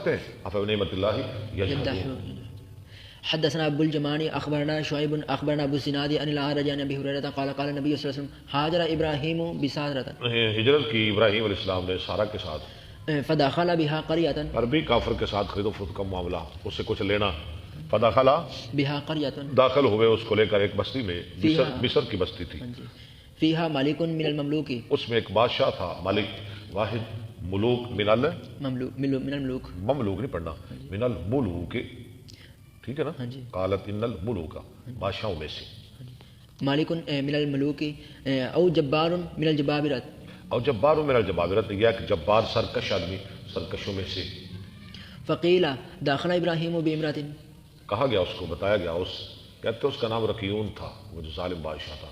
کرتے ہیں افبنعمت اللہ یجحدون. حدثنا ابو الجمانی اخبرنا شعیب اخبرنا ابو الزناد عن الاعرج عن ابی ہریرہ قال قال النبی صلی اللہ علیہ وسلم حاجر ابراہیم بسارۃ، ہجرت کی ابراہیم علیہ السلام نے سارہ کے ساتھ، فدخل بها قرية، عربی کافر کے ساتھ خرید و فروخت کا معاملہ، اس سے کچھ لینا. فدخل بها قرية، داخل ہوئے اس کو لے کر ایک بستی میں، مصر کی بستی تھی. فيها مالك من المملوك، اس میں ایک بادشاہ تھا، مالک واحد، ملوک من الملوک، مملوک نہیں پڑھنا، من الملوک، ٹھیک ہے نا. قالت ان الملوک، بادشاہوں میں سے. مالک من الملوک او جبار من الجبابرة، اور جبار من الجبابرت، یہ کہ جبار سرکش آدمی، سرکشوں میں سے. فقیل داخل ابراہیم بامرأة، کہا گیا اس کو، بتایا گیا، اس کہتے اس کا نام رکیون تھا، وہ جو ظالم بادشاہ تھا.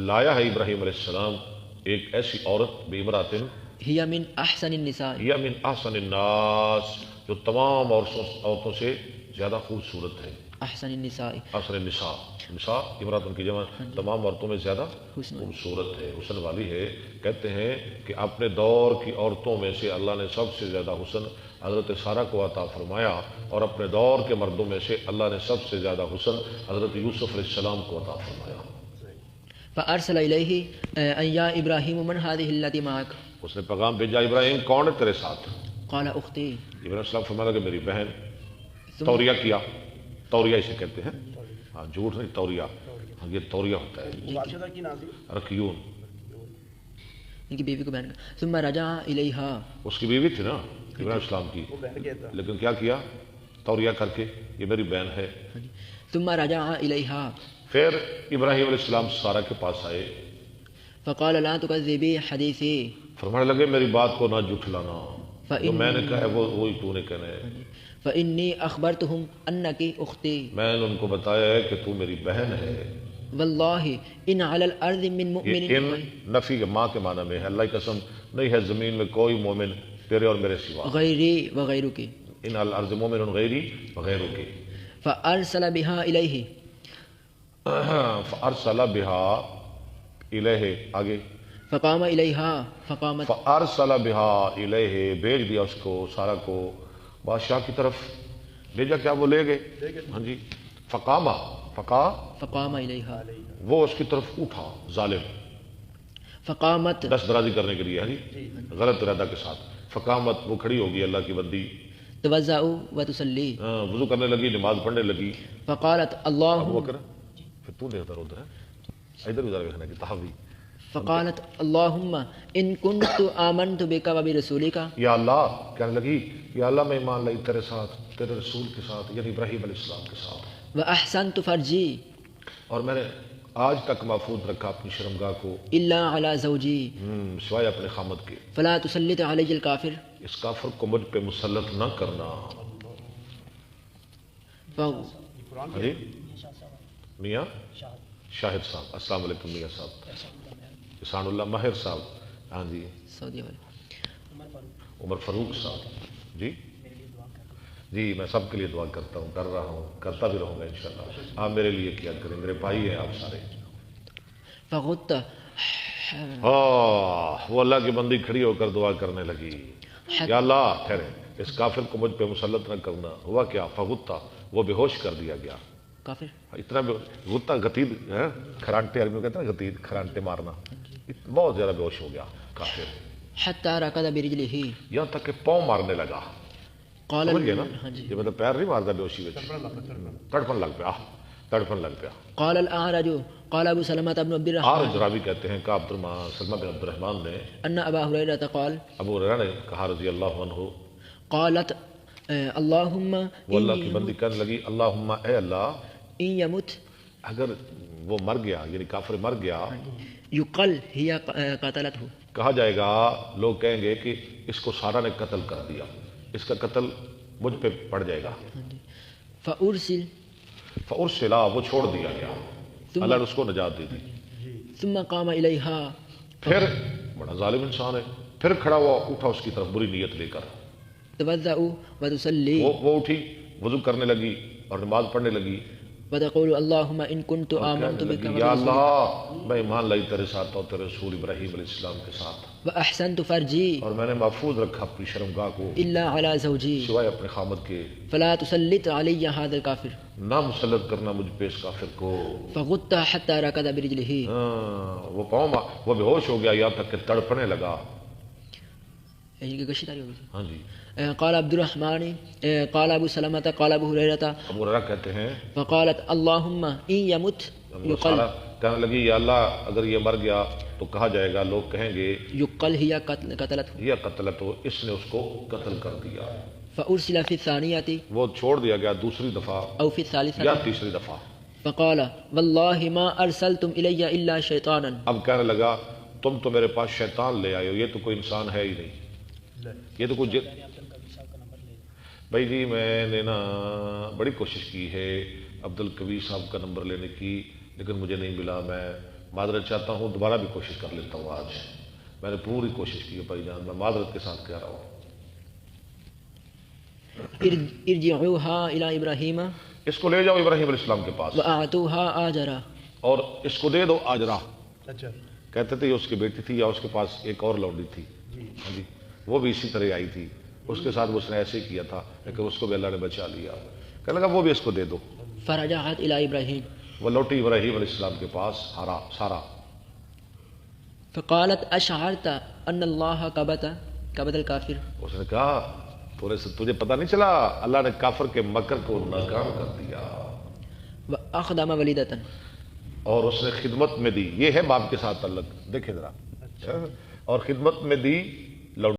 لایا ہے ابراہیم علیہ السلام ایک ایسی عورت، بامرأة، ہی من احسن النساء، یا من احسن الناس، جو تمام عورتوں سے زیادہ خوبصورت ہے. احسن النساء، احسن النساء، نساء امرأۃ کی جمع، تمام عورتوں میں زیادہ خوبصورت ہے، حسن والی ہے. کہتے ہیں کہ اپنے دور کی عورتوں میں سے اللہ نے سب سے زیادہ حسن حضرت سارہ کو عطا فرمایا، اور اپنے دور کے مردوں میں سے اللہ نے سب سے زیادہ حسن حضرت یوسف علیہ السلام کو عطا فرمایا. فارسل الیہ ان یا ابراہیم من هذه التي معك، اس نے پیغام بھیجا، ابراہیم کون ہے تیرے ساتھ؟ قال اختی، ابراہیم علیہ السلام فرمایا کہ میری بہن. توریہ کیا، توریہ اسے کہتے ہیں، ہاں جھوٹ نہیں، توریہ، ہاں یہ توریہ ہوتا ہے. رکیون ان کی بیوی کو بہن کا. ثم رجع الیہا، اس کی بیوی تھی نا ابراہیم السلام کی، لیکن کیا کیا، توریہ کر کے یہ میری بہن ہے. ثم رجع الیہا، پھر ابراہیم علیہ السلام سارہ کے پاس آئے، فقال لا تکذبی حدیثی، فرمانے لگے میری بات کو نہ جھٹلانا، جو میں نے کہا ہے وہی تو نے کہنا ہے. فانی اخبرتہم انکی اختی، میں نے ان کو بتایا ہے کہ تو میری بہن ہے. واللہ ان علی الارض من مؤمن، یہ ان نفی کے ماں کے معنی میں ہے، اللہ کی قسم نہیں ہے زمین میں کوئی مومن تیرے اور میرے سوا، غیری وغیرک، ان الارض مومن غیری وغیرک. فارسل بها الیہ، فارسل بها الیہ، آگے فقام الیہا، فقامت، فارسل بها الیہ، بھیج دیا اس کو، سارہ کو بادشاہ کی طرف بھیجا. کیا وہ لے گئے، ہاں جی. فقامہ، فقام الیہا، وہ اس کی طرف اٹھا، ظالم، فقامت، دست درازی کرنے کے لیے، ہاں جی، غلط ارادہ کے ساتھ. فقامت، وہ کھڑی ہوگی اللہ کی بندی، توضأ وتصلی، وضو کرنے لگی، نماز پڑھنے لگی. فقالت اللہ، ابو بکر پھر تو ادھر ادھر ہے، ادھر ادھر دیکھنا کہ تحوی. فقالت اللہم ان کنت آمنت بک وبرسولک، یا اللہ، کہنے لگی یا اللہ میں ایمان لائی تیرے ساتھ، تیرے رسول کے ساتھ، یعنی ابراہیم علیہ السلام کے ساتھ، واحسنت فرجی، اور میں نے آج تک محفوظ رکھا اپنی شرمگاہ کو، الا علی زوجی، سوائے اپنے خامد کے. فلا تسلط علی الکافر، اس کافر کو مجھ پہ مسلط نہ کرنا. جی میاں شاہد صاحب، السلام علیکم میاں صاحب، احسان اللہ ماہر صاحب، ہاں جی، سعودی والے، عمر فاروق صاحب، جی جی میں سب کے لیے دعا کرتا ہوں، کر رہا ہوں، کرتا بھی رہوں گا انشاءاللہ. آپ میرے لیے کیا کریں، میرے بھائی ہیں آپ سارے. فغت، وہ اللہ کی بندی کھڑی ہو کر دعا کرنے لگی، یا اللہ ٹھہرے، اس کافر کو مجھ پہ مسلط نہ کرنا. ہوا کیا، فغتا، وہ بے ہوش کر دیا گیا. کافر اتنا غتہ غتید، کھرانٹے عربی میں کہتے ہیں غتید، کھرانٹے مارنا، بہت زیادہ بے ہوش ہو گیا کافر، حتی رکض برجلہ، یہاں تک کہ پاؤں مارنے لگا. قال، سمجھ گئے نا، ہاں جی، یہ مطلب پیر نہیں مارتا بے ہوشی میں، تڑپن لگ پیا، تڑپن لگ پیا. قال الاعرج، قال ابو سلمہ بن عبد الرحمن، آرج راوی کہتے ہیں کہ سلمہ بن عبد الرحمن نے، ان ابا ہریرہ قال، ابو ہریرہ نے کہا رضی اللہ عنہ، قالت اللہم، وہ اللہ کی بندی کہنے لگی، اللہم اے اللہ، ان یمت، اگر وہ مر گیا، یعنی کافر مر گیا، یقل ہی قتلتہ، کہا جائے گا، لوگ کہیں گے کہ اس کو سارہ نے قتل کر دیا، اس کا قتل مجھ پہ پڑ جائے گا. فارسل، فارسلا، وہ چھوڑ دیا گیا، اللہ نے اس کو نجات دے دی. ثم قام الیہا، پھر بڑا ظالم انسان ہے، پھر کھڑا ہوا، اٹھا اس کی طرف بری نیت لے کر. توضأ وتصلی، وہ اٹھی، وضو کرنے لگی اور نماز پڑھنے لگی. وتقول اللهم إن كنت اور آمنت کہنے بك لگی یا وبرسولك اللہ میں ایمان لائی تیرے ساتھ اور تیرے رسول ابراہیم علیہ السلام کے ساتھ، وأحسنت فرجي اور میں نے محفوظ رکھا اپنی شرمگاہ کو إلا على زوجي سوائے اپنے خامد کے، فلا تسلط علي هذا الكافر نہ مسلط کرنا مجھ پہ اس کافر کو۔ فغط حتى ركض برجله وہ پاؤں وہ بے ہوش ہو گیا یہاں تک کہ تڑپنے لگا۔ ہاں جی قال عبد الرحمن قال ابو سلمة قال ابو هريرة ابو ہریرہ کہتے ہیں فقالت اللهم إن يمت يقل کہنے لگی یا اللہ اگر یہ مر گیا تو کہا جائے گا، لوگ کہیں گے يقل هي قتلته یہ قتل تو اس نے اس کو قتل کر دیا، فأرسل في الثانية وہ چھوڑ دیا گیا دوسری دفعہ أو في الثالثة یا تیسری دفعہ۔ فقال والله ما أرسلتم إلي إلا شيطانا اب کہنے لگا تم تو میرے پاس شیطان لے آئے ہو، یہ تو کوئی انسان ہے ہی نہیں، یہ تو کچھ بھائی جی میں نے نا بڑی کوشش کی ہے عبد القوی صاحب کا نمبر لینے کی لیکن مجھے نہیں ملا، میں معذرت چاہتا ہوں، دوبارہ بھی کوشش کر لیتا ہوں۔ آج میں نے پوری کوشش کی ہے بھائی جان، میں معذرت کے ساتھ کہہ رہا ہوں۔ ارجعوها إلى إبراهيم اس کو لے جاؤ ابراہیم علیہ السلام کے پاس وأعطوها آجرا اور اس کو دے دو آجرا، کہتے تھے یہ اس کی بیٹی تھی یا اس کے پاس ایک اور لوڈی تھی، ہاں جی وہ بھی اسی طرح آئی تھی، اس کے ساتھ اس نے ایسے ہی کیا تھا لیکن اس کو بھی اللہ نے بچا لیا، کہنے لگا وہ بھی اس کو دے دو۔ فرجعت إلى إبراهيم وہ لوٹی ابراہیم علیہ السلام کے پاس سارا۔ فقالت أشعرت أن الله قبض الكافر اس نے کہا تجھے پتہ نہیں چلا اللہ نے کافر کے مکر کو ناکام کر دیا، وأخدم وليدة اور اس نے خدمت میں دی، یہ ہے باپ کے ساتھ تعلق، دیکھیں ذرا، اور خدمت میں دی